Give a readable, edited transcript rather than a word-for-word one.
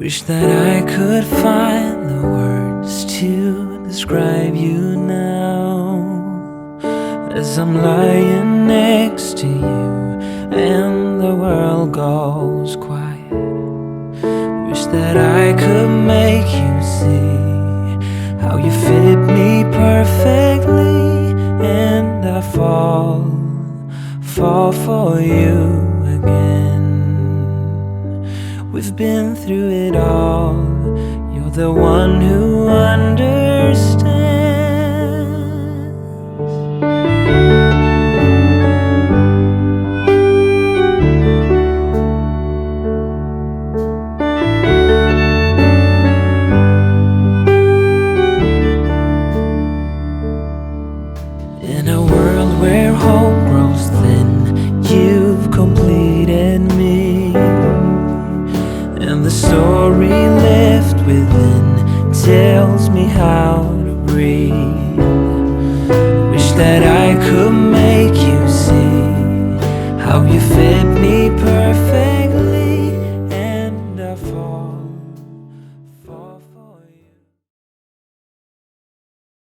Wish that I could find the words to describe you now, as I'm lying next to you and the world goes quiet. Wish that I could make you see how you fit me perfectly, and I fall for you again. We've been through it all. You're the one who understands. In a world where hope grows thin, you've completed me, and the story left within tells me how to breathe. Wish that I could make you see how you fit me perfect.